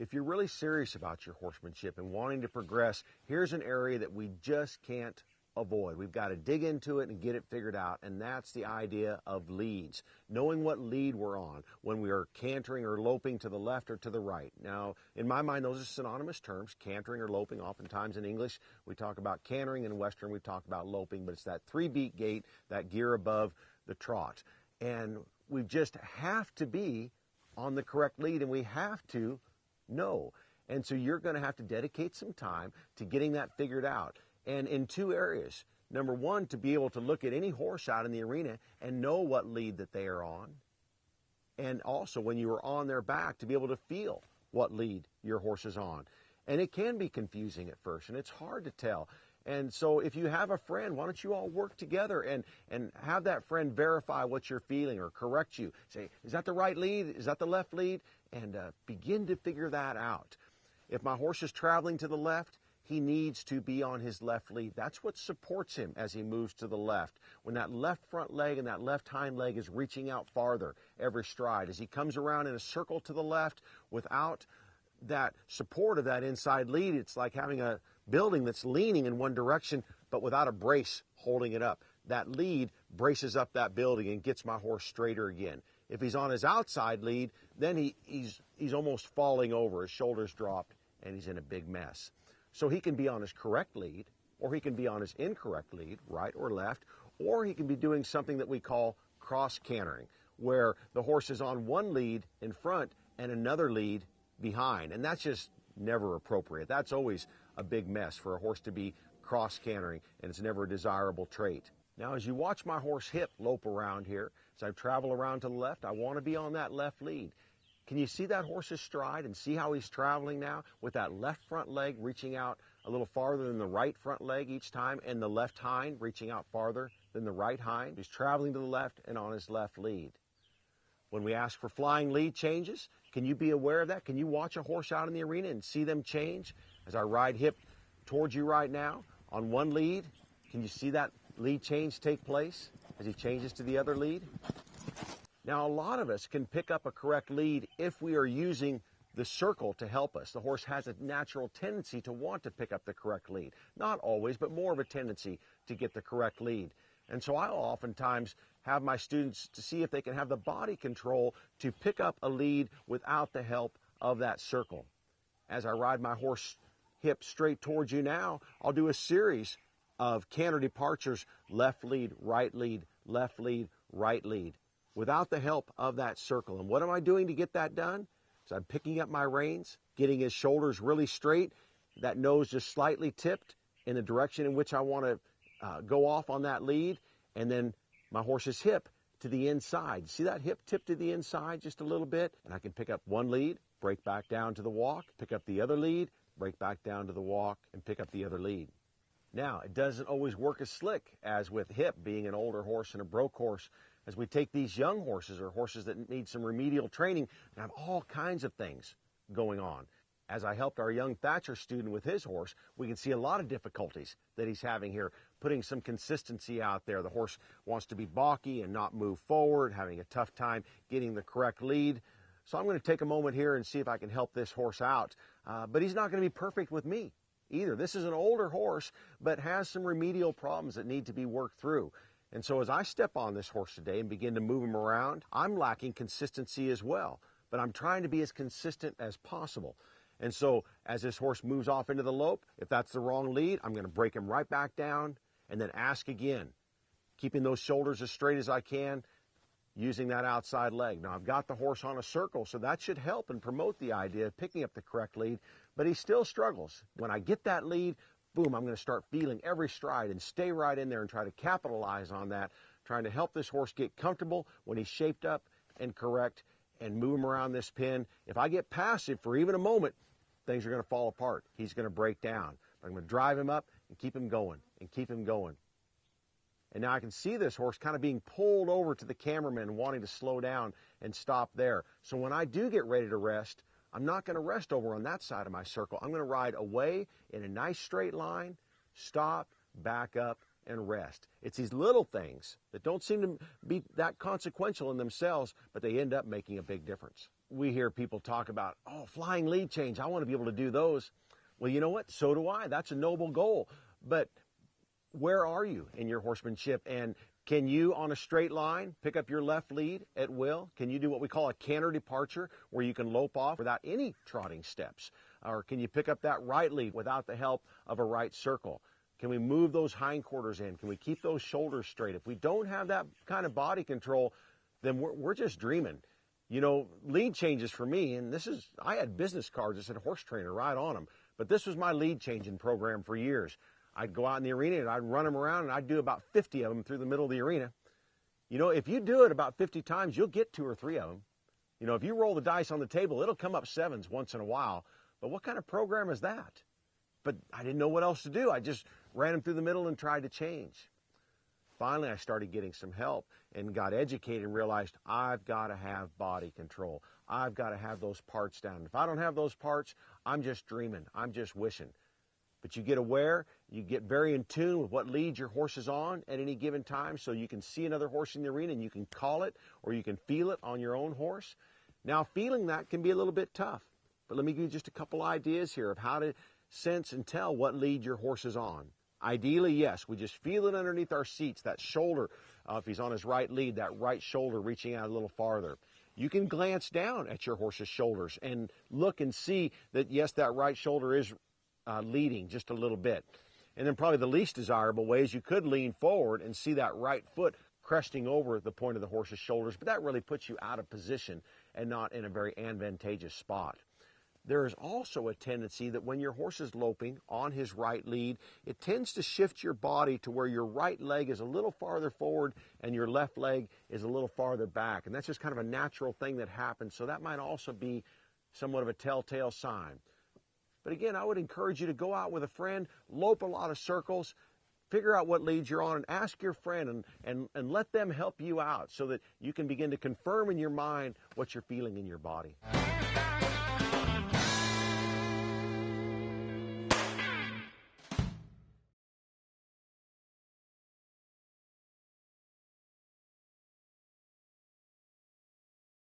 If you're really serious about your horsemanship and wanting to progress, here's an area that we just can't avoid. We've got to dig into it and get it figured out, and that's the idea of leads. Knowing what lead we're on when we are cantering or loping to the left or to the right. Now, in my mind, those are synonymous terms, cantering or loping. Oftentimes in English, we talk about cantering, in Western, we talk about loping, but it's that 3-beat gait, that gear above the trot. And we just have to be on the correct lead, and we have to know. And so you're going to have to dedicate some time to getting that figured out. And in two areas. Number one, to be able to look at any horse out in the arena and know what lead that they are on. And also, when you are on their back, to be able to feel what lead your horse is on. And it can be confusing at first, and it's hard to tell. And so if you have a friend, why don't you all work together and have that friend verify what you're feeling or correct you. Say, is that the right lead? Is that the left lead? And begin to figure that out. If my horse is traveling to the left, he needs to be on his left lead. That's what supports him as he moves to the left. When that left front leg and that left hind leg is reaching out farther every stride. As he comes around in a circle to the left, without that support of that inside lead, it's like having a building that's leaning in one direction, but without a brace holding it up. That lead braces up that building and gets my horse straighter again. If he's on his outside lead, then he's almost falling over. His shoulders dropped, and he's in a big mess. So he can be on his correct lead, or he can be on his incorrect lead, right or left, or he can be doing something that we call cross cantering, where the horse is on one lead in front and another lead behind. And that's just never appropriate. That's always a big mess for a horse to be cross cantering, and it's never a desirable trait. Now, as you watch my horse hip lope around here, as I travel around to the left, I want to be on that left lead. Can you see that horse's stride and see how he's traveling now with that left front leg reaching out a little farther than the right front leg each time, and the left hind reaching out farther than the right hind? He's traveling to the left and on his left lead. When we ask for flying lead changes, can you be aware of that? Can you watch a horse out in the arena and see them change? As I ride hip towards you right now on one lead, can you see that lead change take place as he changes to the other lead? Now, a lot of us can pick up a correct lead if we are using the circle to help us. The horse has a natural tendency to want to pick up the correct lead. Not always, but more of a tendency to get the correct lead. And so I'll oftentimes have my students to see if they can have the body control to pick up a lead without the help of that circle. As I ride my horse hip straight towards you now, I'll do a series of canter departures, left lead, right lead, left lead, right lead, without the help of that circle. And what am I doing to get that done? So I'm picking up my reins, getting his shoulders really straight, that nose just slightly tipped in the direction in which I want to go off on that lead, and then my horse's hip to the inside. See that hip tip to the inside just a little bit? And I can pick up one lead, break back down to the walk, pick up the other lead, break back down to the walk, and pick up the other lead. Now, it doesn't always work as slick as with hip being an older horse and a broke horse. As we take these young horses or horses that need some remedial training, and have all kinds of things going on. As I helped our young Thatcher student with his horse, we can see a lot of difficulties that he's having here, putting some consistency out there. The horse wants to be balky and not move forward, having a tough time getting the correct lead. So I'm going to take a moment here and see if I can help this horse out. But he's not going to be perfect with me either. This is an older horse, but has some remedial problems that need to be worked through. And so as I step on this horse today and begin to move him around, I'm lacking consistency as well. But I'm trying to be as consistent as possible. And so as this horse moves off into the lope, if that's the wrong lead, I'm going to break him right back down and then ask again, keeping those shoulders as straight as I can, using that outside leg. Now, I've got the horse on a circle, so that should help and promote the idea of picking up the correct lead, but he still struggles. When I get that lead, boom, I'm going to start feeling every stride and stay right in there and try to capitalize on that, trying to help this horse get comfortable when he's shaped up and correct, and move him around this pen. If I get passive for even a moment, things are going to fall apart. He's going to break down. I'm going to drive him up and keep him going and keep him going. And now I can see this horse kind of being pulled over to the cameraman, wanting to slow down and stop there. So when I do get ready to rest, I'm not going to rest over on that side of my circle. I'm going to ride away in a nice straight line, stop, back up, and rest. It's these little things that don't seem to be that consequential in themselves, but they end up making a big difference. we hear people talk about, oh, flying lead change, I want to be able to do those. Well, you know what? So do I. That's a noble goal. But where are you in your horsemanship? And can you, on a straight line, pick up your left lead at will? Can you do what we call a canter departure, where you can lope off without any trotting steps? Or can you pick up that right lead without the help of a right circle? Can we move those hindquarters in? Can we keep those shoulders straight? If we don't have that kind of body control, then we're just dreaming. You know, lead changes for me, and I had business cards that said horse trainer right on them, but this was my lead changing program for years. I'd go out in the arena and I'd run them around, and I'd do about 50 of them through the middle of the arena. You know, if you do it about 50 times, you'll get 2 or 3 of them. You know, if you roll the dice on the table, it'll come up 7s once in a while. But what kind of program is that? But I didn't know what else to do. I just ran them through the middle and tried to change. Finally, I started getting some help and got educated and realized I've got to have body control. I've got to have those parts down. If I don't have those parts, I'm just dreaming. I'm just wishing. But you get aware, you get very in tune with what lead your horse is on at any given time, so you can see another horse in the arena and you can call it, or you can feel it on your own horse. Now, feeling that can be a little bit tough, but let me give you just a couple ideas here of how to sense and tell what lead your horse is on. Ideally, yes, we just feel it underneath our seats, that shoulder, if he's on his right lead, that right shoulder reaching out a little farther. You can glance down at your horse's shoulders and look and see that, yes, that right shoulder is leading just a little bit. And then probably the least desirable way is you could lean forward and see that right foot cresting over the point of the horse's shoulders, but that really puts you out of position and not in a very advantageous spot. There is also a tendency that when your horse is loping on his right lead, it tends to shift your body to where your right leg is a little farther forward and your left leg is a little farther back. And that's just kind of a natural thing that happens. So that might also be somewhat of a telltale sign. But again, I would encourage you to go out with a friend, lope a lot of circles, figure out what leads you're on, and ask your friend and let them help you out so that you can begin to confirm in your mind what you're feeling in your body.